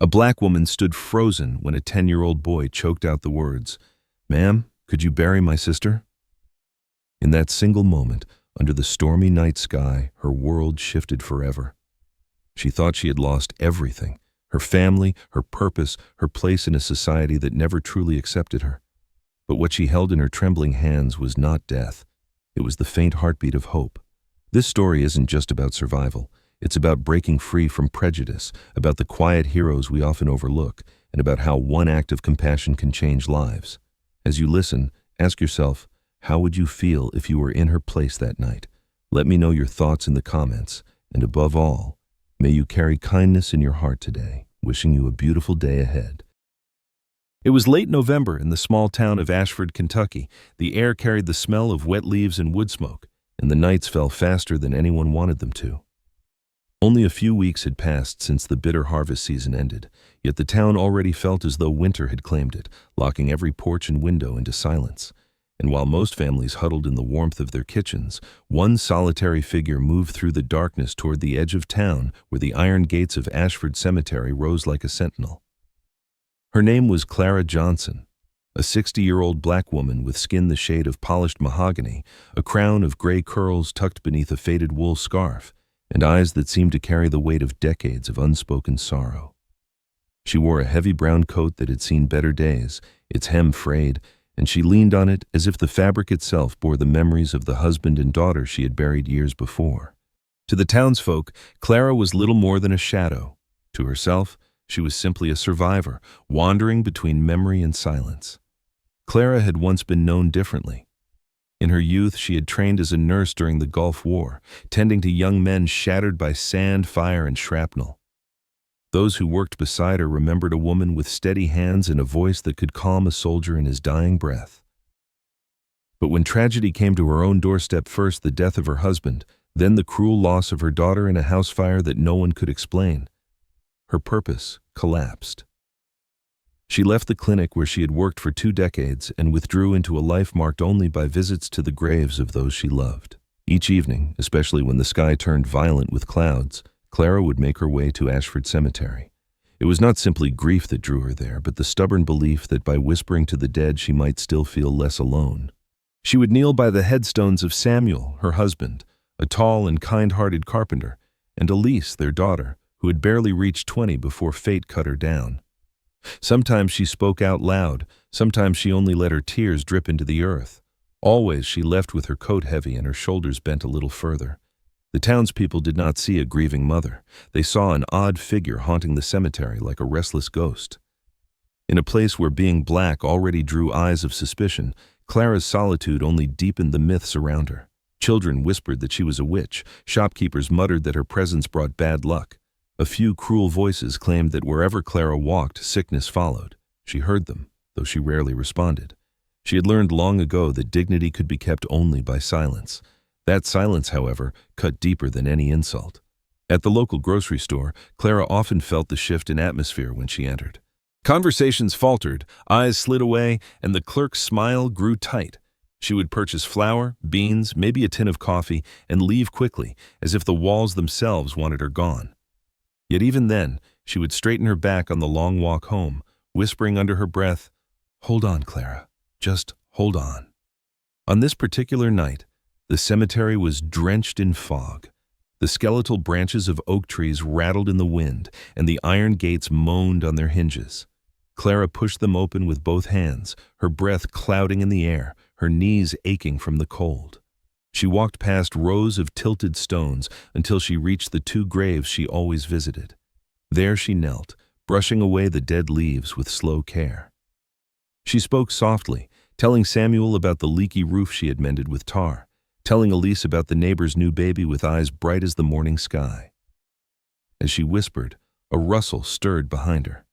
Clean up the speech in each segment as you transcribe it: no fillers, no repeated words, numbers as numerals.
A black woman stood frozen when a 10-year-old boy choked out the words, "Ma'am, could you bury my sister?" In that single moment, under the stormy night sky, her world shifted forever. She thought she had lost everything: her family, her purpose, her place in a society that never truly accepted her. But what she held in her trembling hands was not death. It was the faint heartbeat of hope. This story isn't just about survival. It's about breaking free from prejudice, about the quiet heroes we often overlook, and about how one act of compassion can change lives. As you listen, ask yourself, how would you feel if you were in her place that night? Let me know your thoughts in the comments, and above all, may you carry kindness in your heart today. Wishing you a beautiful day ahead. It was late November in the small town of Ashford, Kentucky. The air carried the smell of wet leaves and wood smoke, and the nights fell faster than anyone wanted them to. Only a few weeks had passed since the bitter harvest season ended, yet the town already felt as though winter had claimed it, locking every porch and window into silence. And while most families huddled in the warmth of their kitchens, one solitary figure moved through the darkness toward the edge of town where the iron gates of Ashford Cemetery rose like a sentinel. Her name was Clara Johnson, a 60-year-old black woman with skin the shade of polished mahogany, a crown of gray curls tucked beneath a faded wool scarf, and eyes that seemed to carry the weight of decades of unspoken sorrow. She wore a heavy brown coat that had seen better days, its hem frayed, and she leaned on it as if the fabric itself bore the memories of the husband and daughter she had buried years before. To the townsfolk, Clara was little more than a shadow. To herself, she was simply a survivor, wandering between memory and silence. Clara had once been known differently. In her youth, she had trained as a nurse during the Gulf War, tending to young men shattered by sand, fire, and shrapnel. Those who worked beside her remembered a woman with steady hands and a voice that could calm a soldier in his dying breath. But when tragedy came to her own doorstep, first the death of her husband, then the cruel loss of her daughter in a house fire that no one could explain, her purpose collapsed. She left the clinic where she had worked for 2 decades and withdrew into a life marked only by visits to the graves of those she loved. Each evening, especially when the sky turned violent with clouds, Clara would make her way to Ashford Cemetery. It was not simply grief that drew her there, but the stubborn belief that by whispering to the dead she might still feel less alone. She would kneel by the headstones of Samuel, her husband, a tall and kind-hearted carpenter, and Elise, their daughter, who had barely reached 20 before fate cut her down. Sometimes she spoke out loud, sometimes she only let her tears drip into the earth. Always she left with her coat heavy and her shoulders bent a little further. The townspeople did not see a grieving mother. They saw an odd figure haunting the cemetery like a restless ghost. In a place where being black already drew eyes of suspicion, Clara's solitude only deepened the myths around her. Children whispered that she was a witch. Shopkeepers muttered that her presence brought bad luck. A few cruel voices claimed that wherever Clara walked, sickness followed. She heard them, though she rarely responded. She had learned long ago that dignity could be kept only by silence. That silence, however, cut deeper than any insult. At the local grocery store, Clara often felt the shift in atmosphere when she entered. Conversations faltered, eyes slid away, and the clerk's smile grew tight. She would purchase flour, beans, maybe a tin of coffee, and leave quickly, as if the walls themselves wanted her gone. Yet even then, she would straighten her back on the long walk home, whispering under her breath, "Hold on, Clara, just hold on." On this particular night, the cemetery was drenched in fog. The skeletal branches of oak trees rattled in the wind, and the iron gates moaned on their hinges. Clara pushed them open with both hands, her breath clouding in the air, her knees aching from the cold. She walked past rows of tilted stones until she reached the 2 graves she always visited. There she knelt, brushing away the dead leaves with slow care. She spoke softly, telling Samuel about the leaky roof she had mended with tar, telling Elise about the neighbor's new baby with eyes bright as the morning sky. As she whispered, a rustle stirred behind her.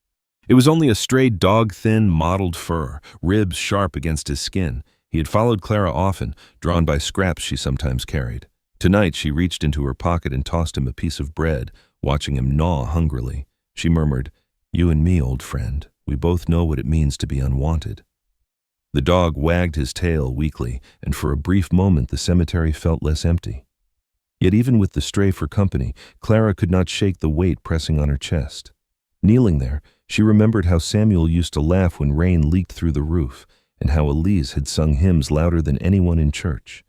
It was only a stray dog-thin, mottled fur, ribs sharp against his skin. He had followed Clara often, drawn by scraps she sometimes carried. Tonight she reached into her pocket and tossed him a piece of bread, watching him gnaw hungrily. She murmured, "You and me, old friend, we both know what it means to be unwanted." The dog wagged his tail weakly, and for a brief moment the cemetery felt less empty. Yet even with the stray for company, Clara could not shake the weight pressing on her chest. Kneeling there, she remembered how Samuel used to laugh when rain leaked through the roof, and how Elise had sung hymns louder than anyone in church.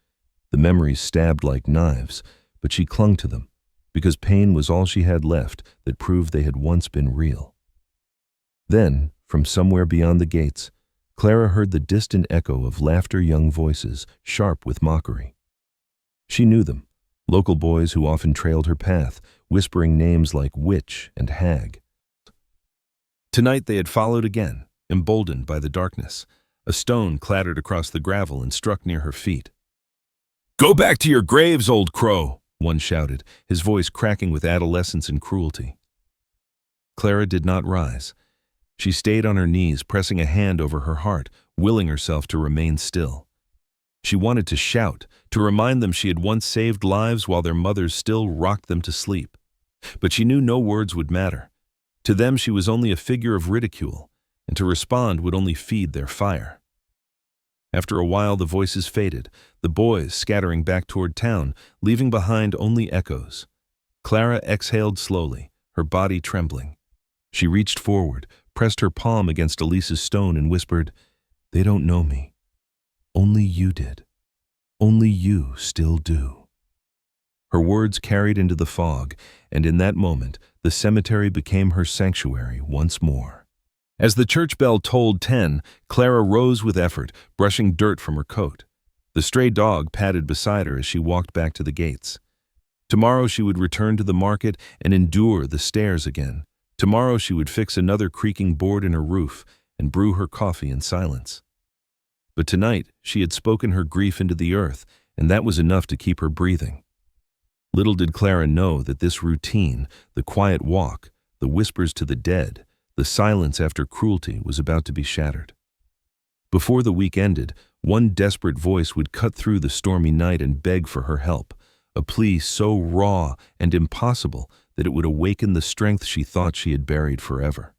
The memories stabbed like knives, but she clung to them, because pain was all she had left that proved they had once been real. Then, from somewhere beyond the gates, Clara heard the distant echo of laughter, young voices, sharp with mockery. She knew them, local boys who often trailed her path, whispering names like witch and hag. Tonight they had followed again, emboldened by the darkness. A stone clattered across the gravel and struck near her feet. "Go back to your graves, old crow!" one shouted, his voice cracking with adolescence and cruelty. Clara did not rise. She stayed on her knees, pressing a hand over her heart, willing herself to remain still. She wanted to shout, to remind them she had once saved lives while their mothers still rocked them to sleep. But she knew no words would matter. To them she was only a figure of ridicule, and to respond would only feed their fire. After a while the voices faded, the boys scattering back toward town, leaving behind only echoes. Clara exhaled slowly, her body trembling. She reached forward, pressed her palm against Elise's stone and whispered, "They don't know me. Only you did. Only you still do." Her words carried into the fog, and in that moment, the cemetery became her sanctuary once more. As the church bell tolled 10, Clara rose with effort, brushing dirt from her coat. The stray dog padded beside her as she walked back to the gates. Tomorrow she would return to the market and endure the stairs again. Tomorrow she would fix another creaking board in her roof and brew her coffee in silence. But tonight she had spoken her grief into the earth, and that was enough to keep her breathing. Little did Clara know that this routine, the quiet walk, the whispers to the dead, the silence after cruelty was about to be shattered. Before the week ended, one desperate voice would cut through the stormy night and beg for her help, a plea so raw and impossible that it would awaken the strength she thought she had buried forever.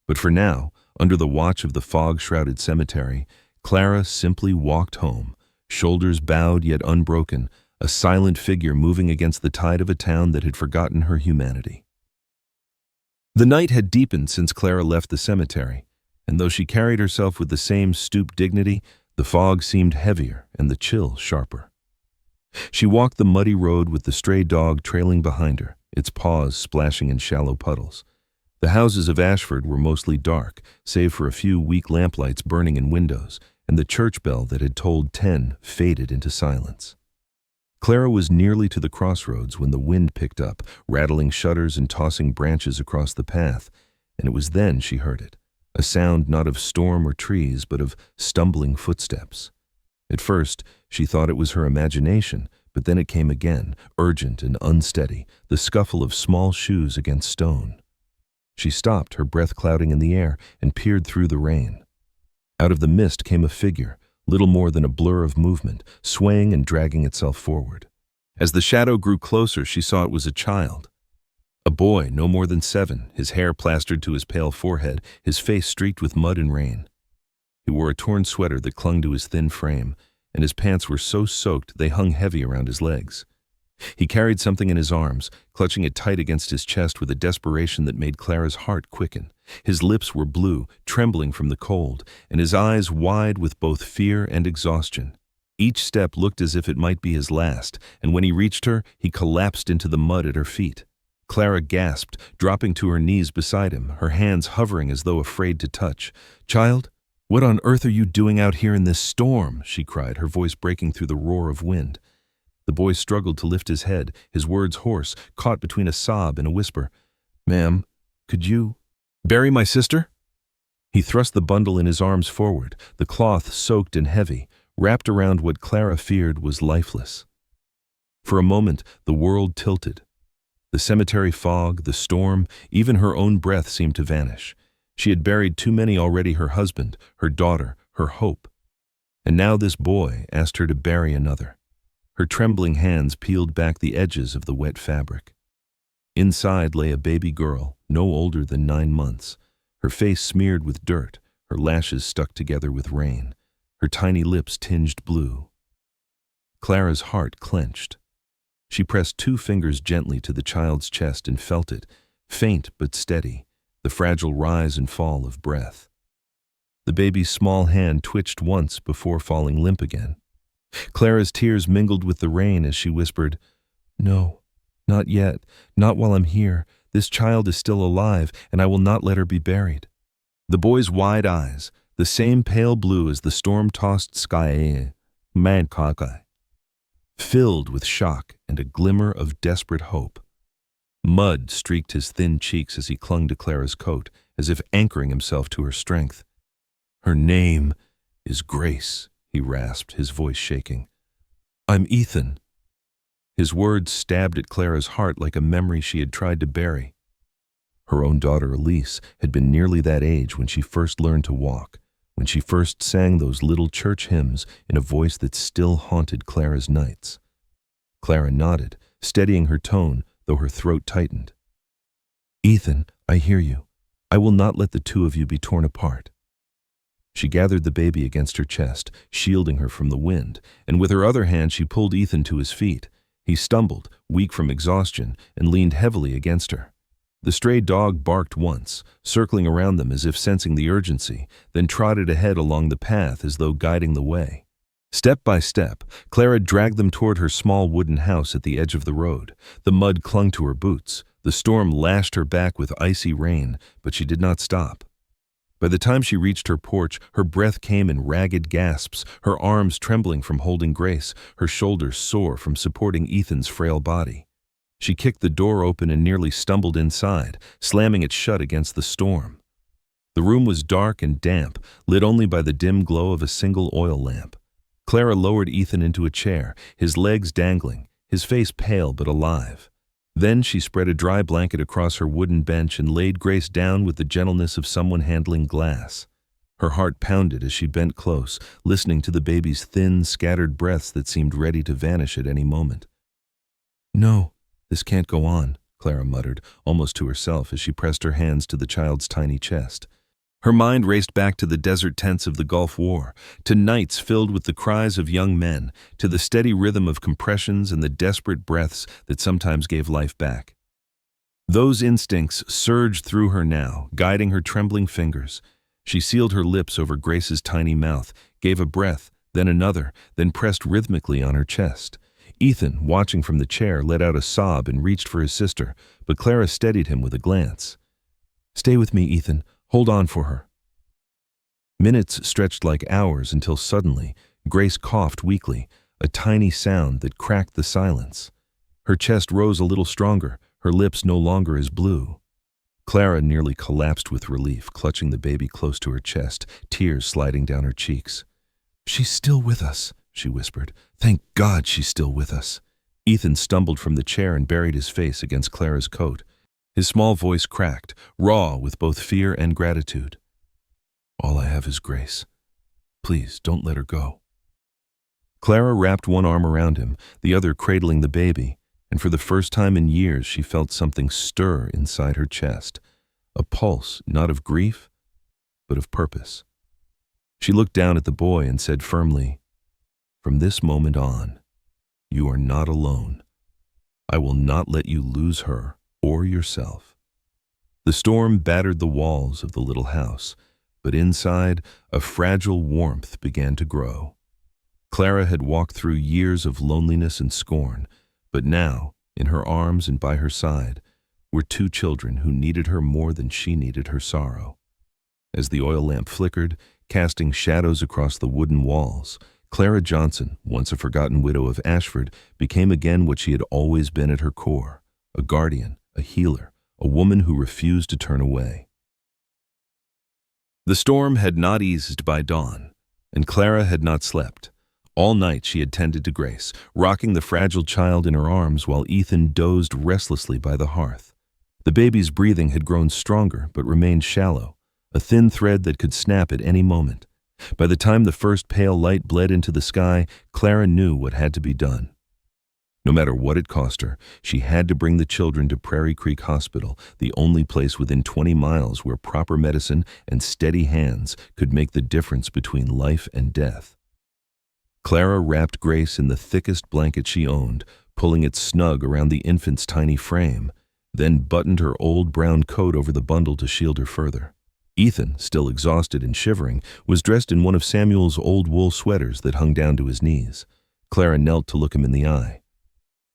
But for now, under the watch of the fog-shrouded cemetery, Clara simply walked home, shoulders bowed yet unbroken, a silent figure moving against the tide of a town that had forgotten her humanity. The night had deepened since Clara left the cemetery, and though she carried herself with the same stooped dignity, the fog seemed heavier and the chill sharper. She walked the muddy road with the stray dog trailing behind her, its paws splashing in shallow puddles. The houses of Ashford were mostly dark, save for a few weak lamplights burning in windows, and the church bell that had tolled 10 faded into silence. Clara was nearly to the crossroads when the wind picked up, rattling shutters and tossing branches across the path, and it was then she heard it, a sound not of storm or trees, but of stumbling footsteps. At first, she thought it was her imagination, but then it came again, urgent and unsteady, the scuffle of small shoes against stone. She stopped, her breath clouding in the air, and peered through the rain. Out of the mist came a figure, little more than a blur of movement, swaying and dragging itself forward. As the shadow grew closer, she saw it was a child. A boy, no more than 7, his hair plastered to his pale forehead, his face streaked with mud and rain. He wore a torn sweater that clung to his thin frame, and his pants were so soaked they hung heavy around his legs. He carried something in his arms, clutching it tight against his chest with a desperation that made Clara's heart quicken. His lips were blue, trembling from the cold, and his eyes wide with both fear and exhaustion. Each step looked as if it might be his last, and when he reached her, he collapsed into the mud at her feet. Clara gasped, dropping to her knees beside him, her hands hovering as though afraid to touch. "Child, what on earth are you doing out here in this storm?" she cried, her voice breaking through the roar of wind. The boy struggled to lift his head, his words hoarse, caught between a sob and a whisper. "Ma'am, could you bury my sister?" He thrust the bundle in his arms forward, the cloth soaked and heavy, wrapped around what Clara feared was lifeless. For a moment, the world tilted. The cemetery fog, the storm, even her own breath seemed to vanish. She had buried too many already, her husband, her daughter, her hope. And now this boy asked her to bury another. Her trembling hands peeled back the edges of the wet fabric. Inside lay a baby girl, no older than 9 months, her face smeared with dirt, her lashes stuck together with rain, her tiny lips tinged blue. Clara's heart clenched. She pressed 2 fingers gently to the child's chest and felt it, faint but steady, the fragile rise and fall of breath. The baby's small hand twitched once before falling limp again. Clara's tears mingled with the rain as she whispered, "No, not yet, not while I'm here. This child is still alive, and I will not let her be buried." The boy's wide eyes, the same pale blue as the storm-tossed sky, filled with shock and a glimmer of desperate hope. Mud streaked his thin cheeks as he clung to Clara's coat, as if anchoring himself to her strength. "Her name is Grace," he rasped, his voice shaking. "I'm Ethan." His words stabbed at Clara's heart like a memory she had tried to bury. Her own daughter Elise had been nearly that age when she first learned to walk, when she first sang those little church hymns in a voice that still haunted Clara's nights. Clara nodded, steadying her tone, though her throat tightened. "Ethan, I hear you. I will not let the two of you be torn apart." She gathered the baby against her chest, shielding her from the wind, and with her other hand she pulled Ethan to his feet. He stumbled, weak from exhaustion, and leaned heavily against her. The stray dog barked once, circling around them as if sensing the urgency, then trotted ahead along the path as though guiding the way. Step by step, Clara dragged them toward her small wooden house at the edge of the road. The mud clung to her boots. The storm lashed her back with icy rain, but she did not stop. By the time she reached her porch, her breath came in ragged gasps, her arms trembling from holding Grace, her shoulders sore from supporting Ethan's frail body. She kicked the door open and nearly stumbled inside, slamming it shut against the storm. The room was dark and damp, lit only by the dim glow of a single oil lamp. Clara lowered Ethan into a chair, his legs dangling, his face pale but alive. Then she spread a dry blanket across her wooden bench and laid Grace down with the gentleness of someone handling glass. Her heart pounded as she bent close, listening to the baby's thin, scattered breaths that seemed ready to vanish at any moment. "No, this can't go on," Clara muttered, almost to herself as she pressed her hands to the child's tiny chest. Her mind raced back to the desert tents of the Gulf War, to nights filled with the cries of young men, to the steady rhythm of compressions and the desperate breaths that sometimes gave life back. Those instincts surged through her now, guiding her trembling fingers. She sealed her lips over Grace's tiny mouth, gave a breath, then another, then pressed rhythmically on her chest. Ethan, watching from the chair, let out a sob and reached for his sister, but Clara steadied him with a glance. "Stay with me, Ethan. Hold on for her." Minutes stretched like hours until suddenly, Grace coughed weakly, a tiny sound that cracked the silence. Her chest rose a little stronger, her lips no longer as blue. Clara nearly collapsed with relief, clutching the baby close to her chest, tears sliding down her cheeks. "She's still with us," she whispered. "Thank God she's still with us." Ethan stumbled from the chair and buried his face against Clara's coat. His small voice cracked, raw with both fear and gratitude. "All I have is Grace. Please, don't let her go." Clara wrapped one arm around him, the other cradling the baby, and for the first time in years she felt something stir inside her chest, a pulse not of grief, but of purpose. She looked down at the boy and said firmly, "From this moment on, you are not alone. I will not let you lose her or yourself." The storm battered the walls of the little house, but inside, a fragile warmth began to grow. Clara had walked through years of loneliness and scorn, but now, in her arms and by her side, were two children who needed her more than she needed her sorrow. As the oil lamp flickered, casting shadows across the wooden walls, Clara Johnson, once a forgotten widow of Ashford, became again what she had always been at her core, a guardian, a healer, a woman who refused to turn away. The storm had not eased by dawn, and Clara had not slept. All night she had tended to Grace, rocking the fragile child in her arms while Ethan dozed restlessly by the hearth. The baby's breathing had grown stronger but remained shallow, a thin thread that could snap at any moment. By the time the first pale light bled into the sky, Clara knew what had to be done. No matter what it cost her, she had to bring the children to Prairie Creek Hospital, the only place within 20 miles where proper medicine and steady hands could make the difference between life and death. Clara wrapped Grace in the thickest blanket she owned, pulling it snug around the infant's tiny frame. then buttoned her old brown coat over the bundle to shield her further. Ethan, still exhausted and shivering, was dressed in one of Samuel's old wool sweaters that hung down to his knees. Clara knelt to look him in the eye.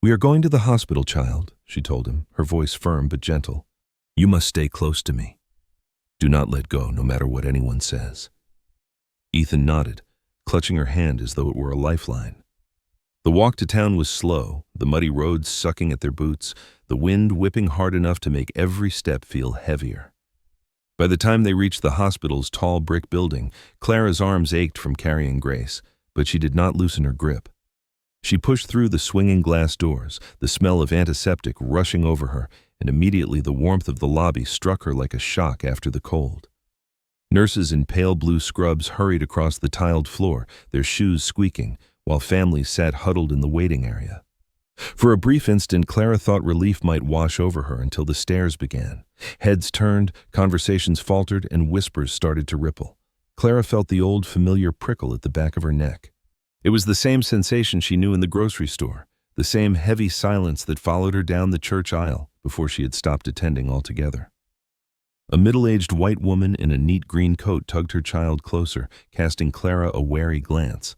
"We are going to the hospital, child," she told him, her voice firm but gentle. "You must stay close to me. Do not let go, no matter what anyone says." Ethan nodded, clutching her hand as though it were a lifeline. The walk to town was slow, the muddy roads sucking at their boots, the wind whipping hard enough to make every step feel heavier. By the time they reached the hospital's tall brick building, Clara's arms ached from carrying Grace, but she did not loosen her grip. She pushed through the swinging glass doors, the smell of antiseptic rushing over her, and immediately the warmth of the lobby struck her like a shock after the cold. Nurses in pale blue scrubs hurried across the tiled floor, their shoes squeaking, while families sat huddled in the waiting area. For a brief instant, Clara thought relief might wash over her until the stares began. Heads turned, conversations faltered, and whispers started to ripple. Clara felt the old familiar prickle at the back of her neck. It was the same sensation she knew in the grocery store, the same heavy silence that followed her down the church aisle before she had stopped attending altogether. A middle-aged white woman in a neat green coat tugged her child closer, casting Clara a wary glance.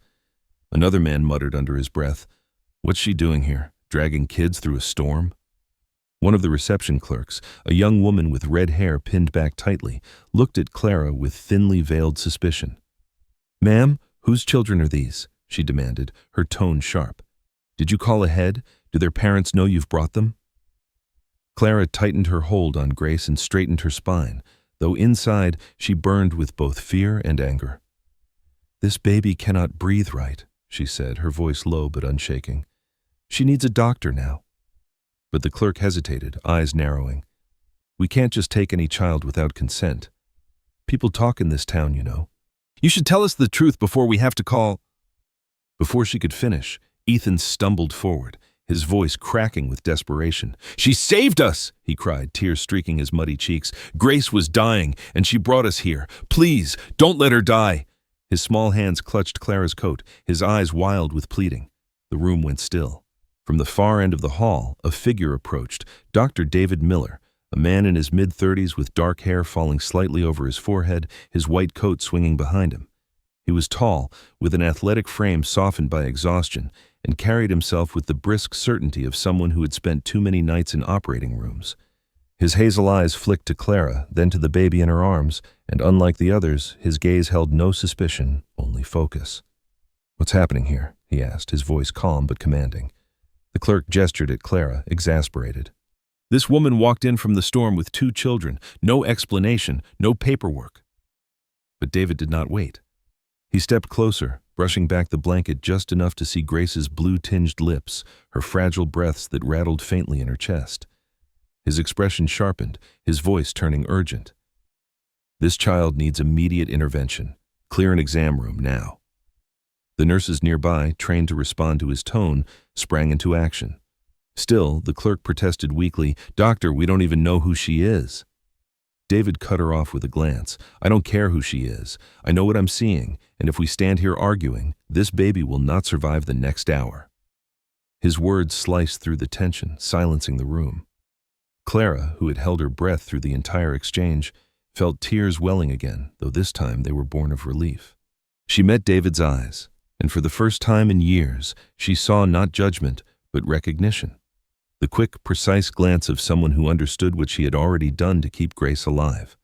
Another man muttered under his breath, "What's she doing here, dragging kids through a storm?" One of the reception clerks, a young woman with red hair pinned back tightly, looked at Clara with thinly veiled suspicion. "Ma'am, whose children are these?" she demanded, her tone sharp. "Did you call ahead? Do their parents know you've brought them?" Clara tightened her hold on Grace and straightened her spine, though inside she burned with both fear and anger. "This baby cannot breathe right," she said, her voice low but unshaking. "She needs a doctor now." But the clerk hesitated, eyes narrowing. "We can't just take any child without consent. People talk in this town, you know." "You should tell us the truth before we have to call—" Before she could finish, Ethan stumbled forward, his voice cracking with desperation. "She saved us!" he cried, tears streaking his muddy cheeks. "Grace was dying, and she brought us here. Please, don't let her die!" His small hands clutched Clara's coat, his eyes wild with pleading. The room went still. From the far end of the hall, a figure approached, Dr. David Miller, a man in his mid-30s with dark hair falling slightly over his forehead, his white coat swinging behind him. He was tall, with an athletic frame softened by exhaustion, and carried himself with the brisk certainty of someone who had spent too many nights in operating rooms. His hazel eyes flicked to Clara, then to the baby in her arms, and unlike the others, his gaze held no suspicion, only focus. "What's happening here?" he asked, his voice calm but commanding. The clerk gestured at Clara, exasperated. "This woman walked in from the storm with 2 children, no explanation, no paperwork." But David did not wait. He stepped closer, brushing back the blanket just enough to see Grace's blue-tinged lips, her fragile breaths that rattled faintly in her chest. His expression sharpened, his voice turning urgent. "This child needs immediate intervention. Clear an exam room now." The nurses nearby, trained to respond to his tone, sprang into action. Still, the clerk protested weakly, "Doctor, we don't even know who she is." David cut her off with a glance. "I don't care who she is. I know what I'm seeing, and if we stand here arguing, this baby will not survive the next hour." His words sliced through the tension, silencing the room. Clara, who had held her breath through the entire exchange, felt tears welling again, though this time they were born of relief. She met David's eyes, and for the first time in years, she saw not judgment, but recognition. The quick, precise glance of someone who understood what she had already done to keep Grace alive.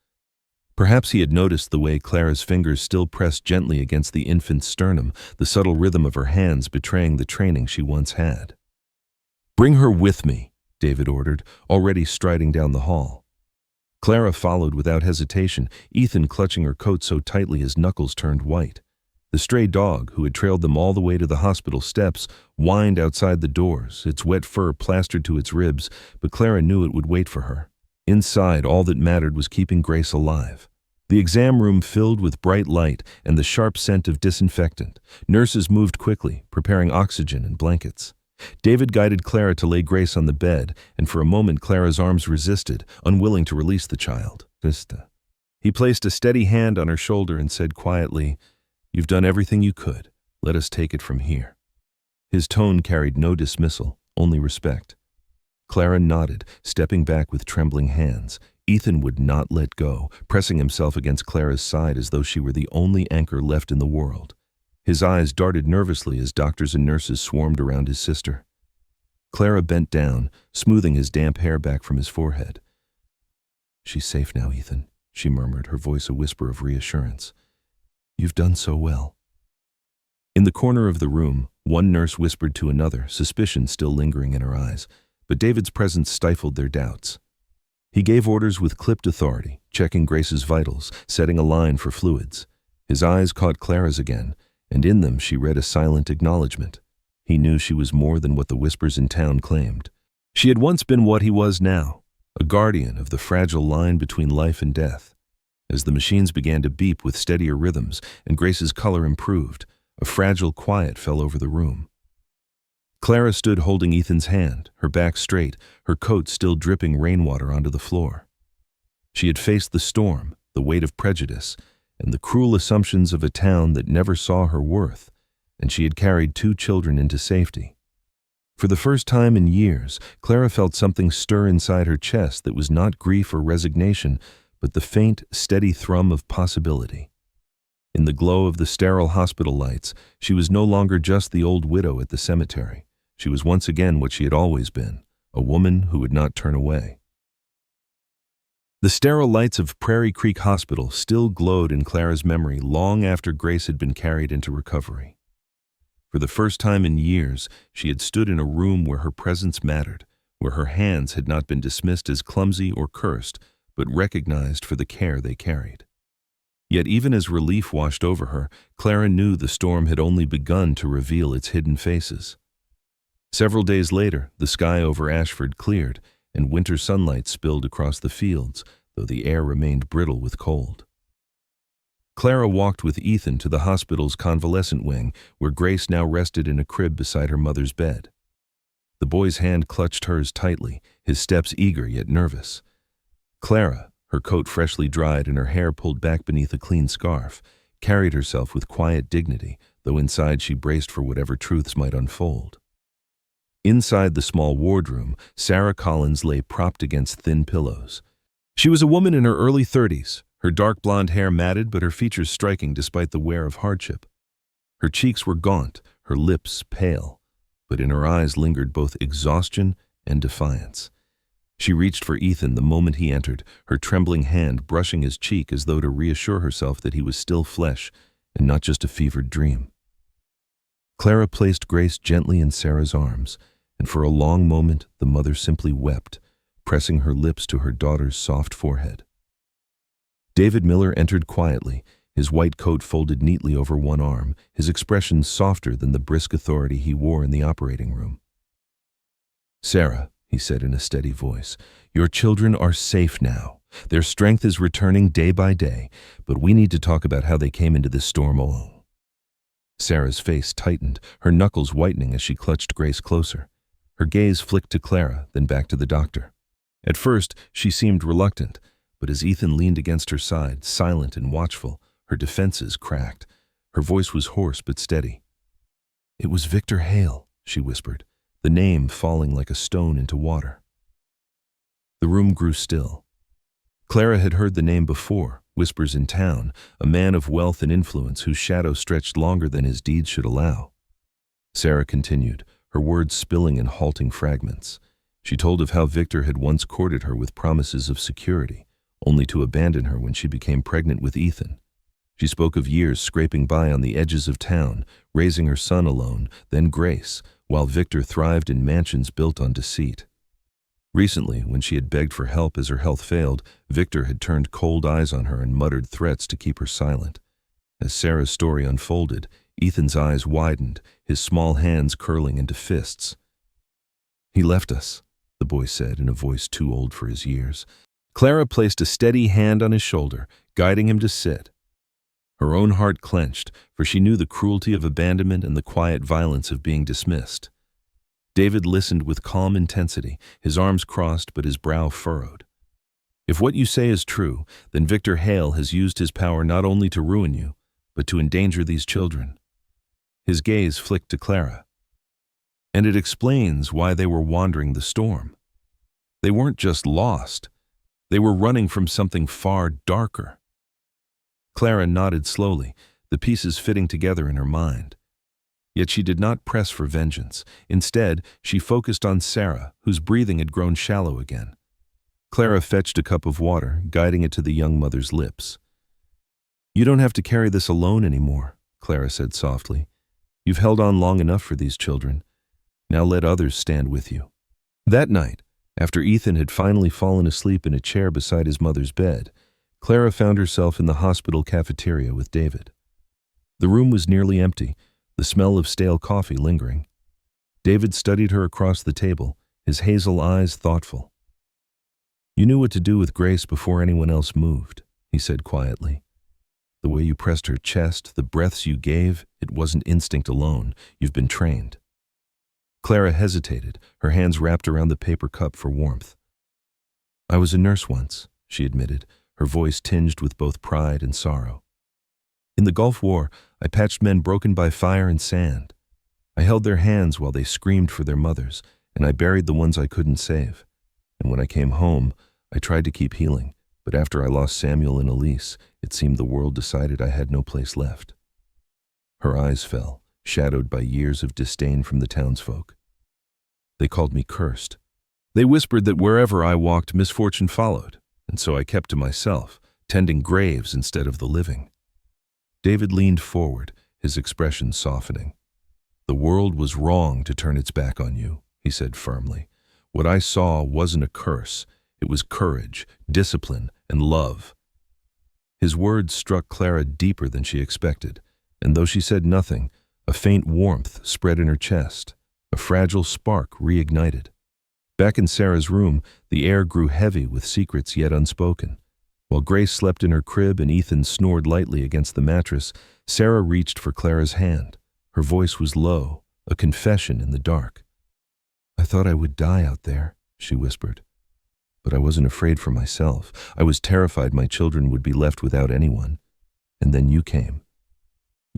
Perhaps he had noticed the way Clara's fingers still pressed gently against the infant's sternum, the subtle rhythm of her hands betraying the training she once had. "Bring her with me," David ordered, already striding down the hall. Clara followed without hesitation, Ethan clutching her coat so tightly his knuckles turned white. The stray dog, who had trailed them all the way to the hospital steps, whined outside the doors, its wet fur plastered to its ribs, but Clara knew it would wait for her. Inside, all that mattered was keeping Grace alive. The exam room filled with bright light and the sharp scent of disinfectant. Nurses moved quickly, preparing oxygen and blankets. David guided Clara to lay Grace on the bed, and for a moment Clara's arms resisted, unwilling to release the child. He placed a steady hand on her shoulder and said quietly, "You've done everything you could. Let us take it from here." His tone carried no dismissal, only respect. Clara nodded, stepping back with trembling hands. Ethan would not let go, pressing himself against Clara's side as though she were the only anchor left in the world. His eyes darted nervously as doctors and nurses swarmed around his sister. Clara bent down, smoothing his damp hair back from his forehead. "She's safe now, Ethan," she murmured, her voice a whisper of reassurance. "You've done so well." In the corner of the room, one nurse whispered to another, suspicion still lingering in her eyes, but David's presence stifled their doubts. He gave orders with clipped authority, checking Grace's vitals, setting a line for fluids. His eyes caught Clara's again, and in them she read a silent acknowledgement. He knew she was more than what the whispers in town claimed. She had once been what he was now, a guardian of the fragile line between life and death. As the machines began to beep with steadier rhythms and Grace's color improved, a fragile quiet fell over the room. Clara stood holding Ethan's hand, her back straight, her coat still dripping rainwater onto the floor. She had faced the storm, the weight of prejudice, and the cruel assumptions of a town that never saw her worth, and she had carried 2 children into safety. For the first time in years, Clara felt something stir inside her chest that was not grief or resignation, but the faint, steady thrum of possibility. In the glow of the sterile hospital lights, she was no longer just the old widow at the cemetery. She was once again what she had always been, a woman who would not turn away. The sterile lights of Prairie Creek Hospital still glowed in Clara's memory long after Grace had been carried into recovery. For the first time in years, she had stood in a room where her presence mattered, where her hands had not been dismissed as clumsy or cursed, but recognized for the care they carried. Yet even as relief washed over her, Clara knew the storm had only begun to reveal its hidden faces. Several days later, the sky over Ashford cleared, and winter sunlight spilled across the fields, though the air remained brittle with cold. Clara walked with Ethan to the hospital's convalescent wing, where Grace now rested in a crib beside her mother's bed. The boy's hand clutched hers tightly, his steps eager yet nervous. Clara, her coat freshly dried and her hair pulled back beneath a clean scarf, carried herself with quiet dignity, though inside she braced for whatever truths might unfold. Inside the small wardroom, Sarah Collins lay propped against thin pillows. She was a woman in her early 30s, her dark blonde hair matted but her features striking despite the wear of hardship. Her cheeks were gaunt, her lips pale, but in her eyes lingered both exhaustion and defiance. She reached for Ethan the moment he entered, her trembling hand brushing his cheek as though to reassure herself that he was still flesh and not just a fevered dream. Clara placed Grace gently in Sarah's arms, and for a long moment the mother simply wept, pressing her lips to her daughter's soft forehead. David Miller entered quietly, his white coat folded neatly over one arm, his expression softer than the brisk authority he wore in the operating room. "Sarah," he said in a steady voice, "your children are safe now. Their strength is returning day by day, but we need to talk about how they came into this storm alone." Sarah's face tightened, her knuckles whitening as she clutched Grace closer. Her gaze flicked to Clara, then back to the doctor. At first, she seemed reluctant, but as Ethan leaned against her side, silent and watchful, her defenses cracked. Her voice was hoarse but steady. "It was Victor Hale," she whispered, the name falling like a stone into water. The room grew still. Clara had heard the name before, whispers in town, a man of wealth and influence whose shadow stretched longer than his deeds should allow. Sarah continued, her words spilling in halting fragments. She told of how Victor had once courted her with promises of security, only to abandon her when she became pregnant with Ethan. She spoke of years scraping by on the edges of town, raising her son alone, then Grace, while Victor thrived in mansions built on deceit. Recently, when she had begged for help as her health failed, Victor had turned cold eyes on her and muttered threats to keep her silent. As Sarah's story unfolded, Ethan's eyes widened, his small hands curling into fists. "He left us," the boy said in a voice too old for his years. Clara placed a steady hand on his shoulder, guiding him to sit. Her own heart clenched, for she knew the cruelty of abandonment and the quiet violence of being dismissed. David listened with calm intensity, his arms crossed but his brow furrowed. "If what you say is true, then Victor Hale has used his power not only to ruin you, but to endanger these children." His gaze flicked to Clara. "And it explains why they were wandering the storm," They weren't just lost. They were running from something far darker. Clara nodded slowly, the pieces fitting together in her mind. Yet she did not press for vengeance. Instead, she focused on Sarah, whose breathing had grown shallow again. Clara fetched a cup of water, guiding it to the young mother's lips. "You don't have to carry this alone anymore," Clara said softly. "You've held on long enough for these children. Now let others stand with you." That night, after Ethan had finally fallen asleep in a chair beside his mother's bed, Clara found herself in the hospital cafeteria with David. The room was nearly empty, the smell of stale coffee lingering. David studied her across the table, his hazel eyes thoughtful. "You knew what to do with Grace before anyone else moved," he said quietly. "The way you pressed her chest, the breaths you gave, it wasn't instinct alone. You've been trained." Clara hesitated, her hands wrapped around the paper cup for warmth. "I was a nurse once," she admitted, her voice tinged with both pride and sorrow. "In the Gulf War, I patched men broken by fire and sand. I held their hands while they screamed for their mothers, and I buried the ones I couldn't save. And when I came home, I tried to keep healing, but after I lost Samuel and Elise, it seemed the world decided I had no place left." Her eyes fell, shadowed by years of disdain from the townsfolk. "They called me cursed. They whispered that wherever I walked, misfortune followed, and so I kept to myself, tending graves instead of the living." David leaned forward, his expression softening. "The world was wrong to turn its back on you," he said firmly. "What I saw wasn't a curse. It was courage, discipline, and love." His words struck Clara deeper than she expected, and though she said nothing, a faint warmth spread in her chest. A fragile spark reignited. Back in Sarah's room, the air grew heavy with secrets yet unspoken. While Grace slept in her crib and Ethan snored lightly against the mattress, Sarah reached for Clara's hand. Her voice was low, a confession in the dark. "I thought I would die out there," she whispered. "But I wasn't afraid for myself. I was terrified my children would be left without anyone. And then you came.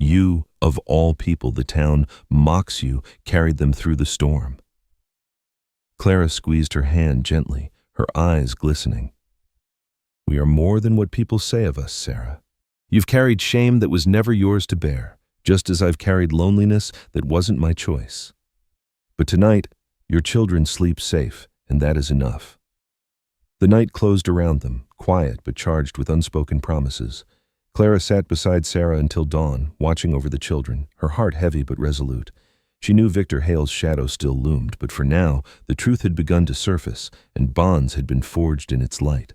You, of all people the town mocks you, carried them through the storm." Clara squeezed her hand gently, her eyes glistening. "We are more than what people say of us, Sarah. You've carried shame that was never yours to bear, just as I've carried loneliness that wasn't my choice. But tonight, your children sleep safe, and that is enough." The night closed around them, quiet but charged with unspoken promises. Clara sat beside Sarah until dawn, watching over the children, her heart heavy but resolute. She knew Victor Hale's shadow still loomed, but for now, the truth had begun to surface, and bonds had been forged in its light.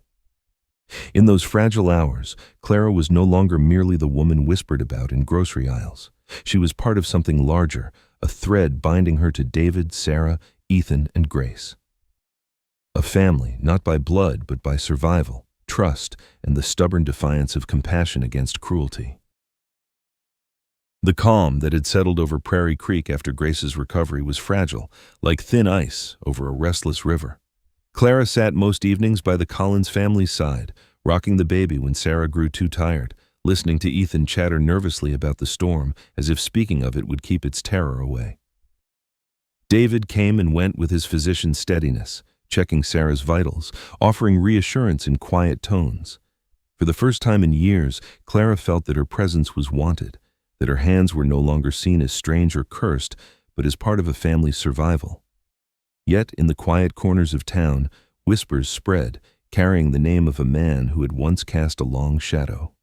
In those fragile hours, Clara was no longer merely the woman whispered about in grocery aisles. She was part of something larger, a thread binding her to David, Sarah, Ethan, and Grace. A family, not by blood, but by survival, trust, and the stubborn defiance of compassion against cruelty. The calm that had settled over Prairie Creek after Grace's recovery was fragile, like thin ice over a restless river. Clara sat most evenings by the Collins family's side, rocking the baby when Sarah grew too tired, listening to Ethan chatter nervously about the storm, as if speaking of it would keep its terror away. David came and went with his physician's steadiness, checking Sarah's vitals, offering reassurance in quiet tones. For the first time in years, Clara felt that her presence was wanted, that her hands were no longer seen as strange or cursed, but as part of a family's survival. Yet, in the quiet corners of town, whispers spread, carrying the name of a man who had once cast a long shadow.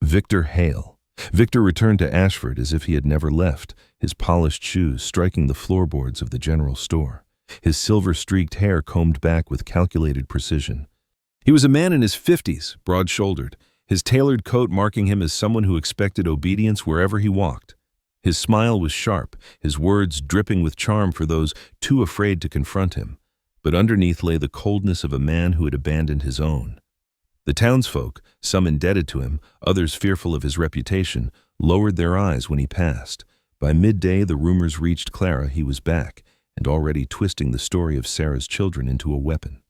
Victor Hale. Victor returned to Ashford as if he had never left, his polished shoes striking the floorboards of the general store, his silver-streaked hair combed back with calculated precision. He was a man in his 50s, broad-shouldered, his tailored coat marking him as someone who expected obedience wherever he walked. His smile was sharp, his words dripping with charm for those too afraid to confront him, but underneath lay the coldness of a man who had abandoned his own. The townsfolk, some indebted to him, others fearful of his reputation, lowered their eyes when he passed. By midday, the rumors reached Clara he was back, and already twisting the story of Sarah's children into a weapon.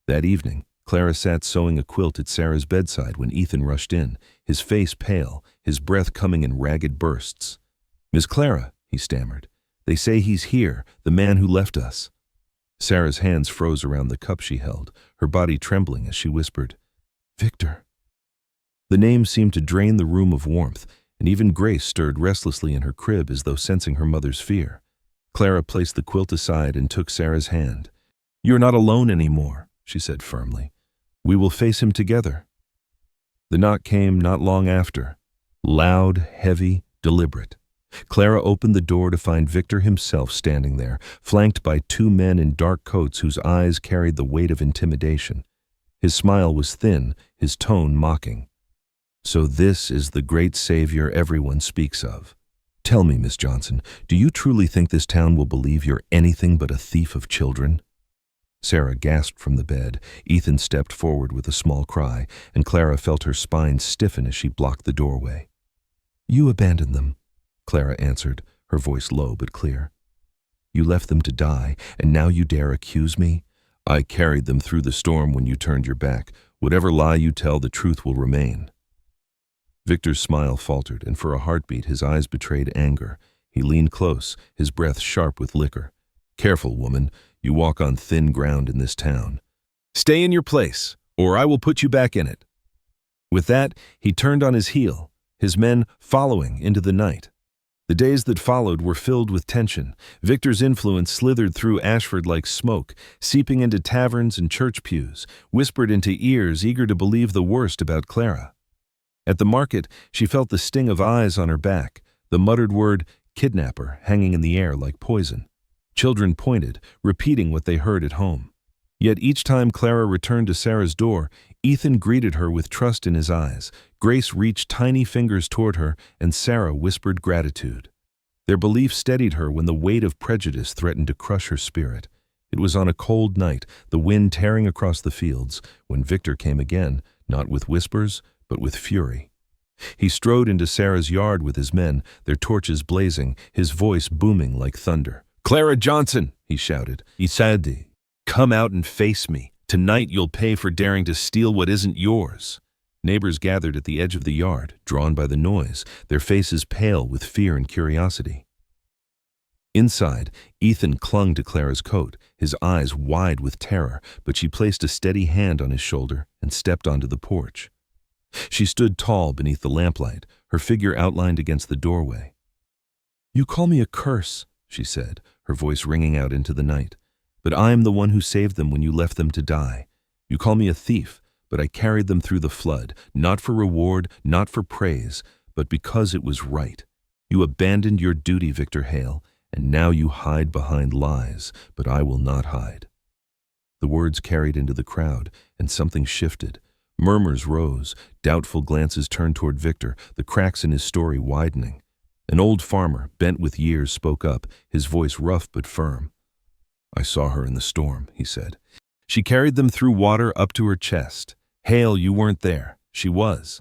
That evening, Clara sat sewing a quilt at Sarah's bedside when Ethan rushed in, his face pale, his breath coming in ragged bursts. "Miss Clara," he stammered, "they say he's here, the man who left us." Sarah's hands froze around the cup she held, her body trembling as she whispered, "Victor." The name seemed to drain the room of warmth, and even Grace stirred restlessly in her crib as though sensing her mother's fear. Clara placed the quilt aside and took Sarah's hand. "You're not alone anymore," she said firmly. "We will face him together." The knock came not long after. Loud, heavy, deliberate. Clara opened the door to find Victor himself standing there, flanked by two men in dark coats whose eyes carried the weight of intimidation. His smile was thin, his tone mocking. "So this is the great savior everyone speaks of. Tell me, Miss Johnson, do you truly think this town will believe you're anything but a thief of children?" Sarah gasped from the bed. Ethan stepped forward with a small cry, and Clara felt her spine stiffen as she blocked the doorway. "You abandoned them," Clara answered, her voice low but clear. "You left them to die, and now you dare accuse me? I carried them through the storm when you turned your back. Whatever lie you tell, the truth will remain." Victor's smile faltered, and for a heartbeat his eyes betrayed anger. He leaned close, his breath sharp with liquor. "Careful, woman. You walk on thin ground in this town. Stay in your place, or I will put you back in it." With that, he turned on his heel, his men following into the night. The days that followed were filled with tension. Victor's influence slithered through Ashford like smoke, seeping into taverns and church pews, whispered into ears eager to believe the worst about Clara. At the market, she felt the sting of eyes on her back, the muttered word "kidnapper" hanging in the air like poison. Children pointed, repeating what they heard at home. Yet each time Clara returned to Sarah's door, Ethan greeted her with trust in his eyes. Grace reached tiny fingers toward her, and Sarah whispered gratitude. Their belief steadied her when the weight of prejudice threatened to crush her spirit. It was on a cold night, the wind tearing across the fields, when Victor came again, not with whispers, but with fury. He strode into Sarah's yard with his men, their torches blazing, his voice booming like thunder. "Clara Johnson," he shouted, "Isadi, come out and face me. Tonight you'll pay for daring to steal what isn't yours." Neighbors gathered at the edge of the yard, drawn by the noise, their faces pale with fear and curiosity. Inside, Ethan clung to Clara's coat, his eyes wide with terror, but she placed a steady hand on his shoulder and stepped onto the porch. She stood tall beneath the lamplight, her figure outlined against the doorway. "You call me a curse," she said, her voice ringing out into the night. "But I am the one who saved them when you left them to die. You call me a thief, but I carried them through the flood, not for reward, not for praise, but because it was right. You abandoned your duty, Victor Hale, and now you hide behind lies, but I will not hide." The words carried into the crowd, and something shifted. Murmurs rose, doubtful glances turned toward Victor, the cracks in his story widening. An old farmer, bent with years, spoke up, his voice rough but firm. "I saw her in the storm," he said. "She carried them through water up to her chest. Hale, you weren't there. She was."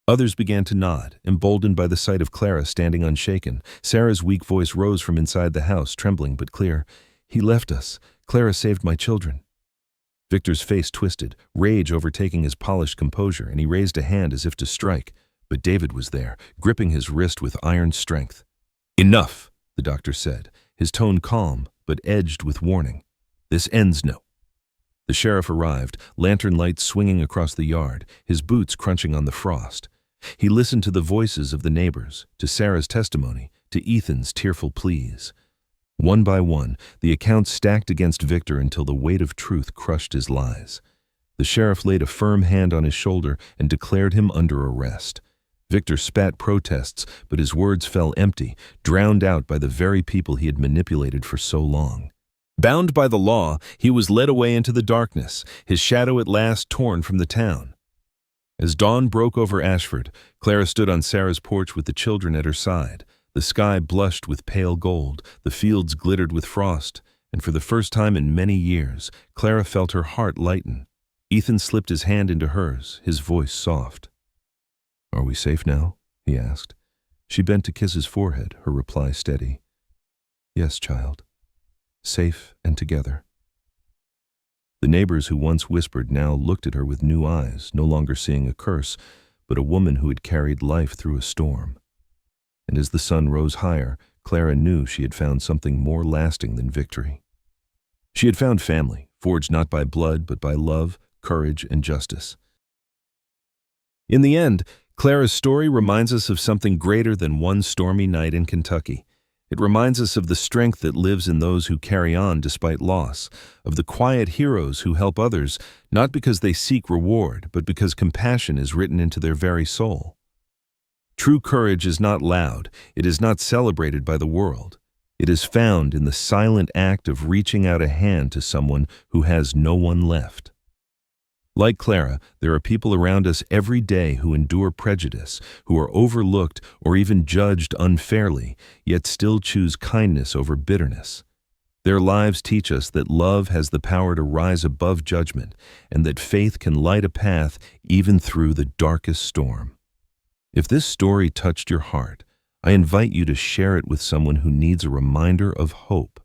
Others began to nod, emboldened by the sight of Clara standing unshaken. Sarah's weak voice rose from inside the house, trembling but clear. "He left us. Clara saved my children." Victor's face twisted, rage overtaking his polished composure, and he raised a hand as if to strike. But David was there, gripping his wrist with iron strength. "Enough," the doctor said, his tone calm but edged with warning. "This ends now." The sheriff arrived, lantern lights swinging across the yard, his boots crunching on the frost. He listened to the voices of the neighbors, to Sarah's testimony, to Ethan's tearful pleas. One by one, the accounts stacked against Victor until the weight of truth crushed his lies. The sheriff laid a firm hand on his shoulder and declared him under arrest. Victor spat protests, but his words fell empty, drowned out by the very people he had manipulated for so long. Bound by the law, he was led away into the darkness, his shadow at last torn from the town. As dawn broke over Ashford, Clara stood on Sarah's porch with the children at her side. The sky blushed with pale gold, the fields glittered with frost, and for the first time in many years, Clara felt her heart lighten. Ethan slipped his hand into hers, his voice soft. "Are we safe now?" he asked. She bent to kiss his forehead, her reply steady. "Yes, child. Safe and together." The neighbors who once whispered now looked at her with new eyes, no longer seeing a curse, but a woman who had carried life through a storm. And as the sun rose higher, Clara knew she had found something more lasting than victory. She had found family, forged not by blood but by love, courage, and justice. In the end, Clara's story reminds us of something greater than one stormy night in Kentucky. It reminds us of the strength that lives in those who carry on despite loss, of the quiet heroes who help others not because they seek reward, but because compassion is written into their very soul. True courage is not loud, it is not celebrated by the world. It is found in the silent act of reaching out a hand to someone who has no one left. Like Clara, there are people around us every day who endure prejudice, who are overlooked or even judged unfairly, yet still choose kindness over bitterness. Their lives teach us that love has the power to rise above judgment, and that faith can light a path even through the darkest storm. If this story touched your heart, I invite you to share it with someone who needs a reminder of hope.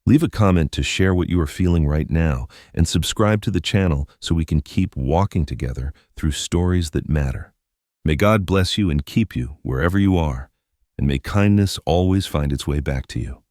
Leave a comment to share what you are feeling right now, and subscribe to the channel so we can keep walking together through stories that matter. May God bless you and keep you wherever you are, and may kindness always find its way back to you.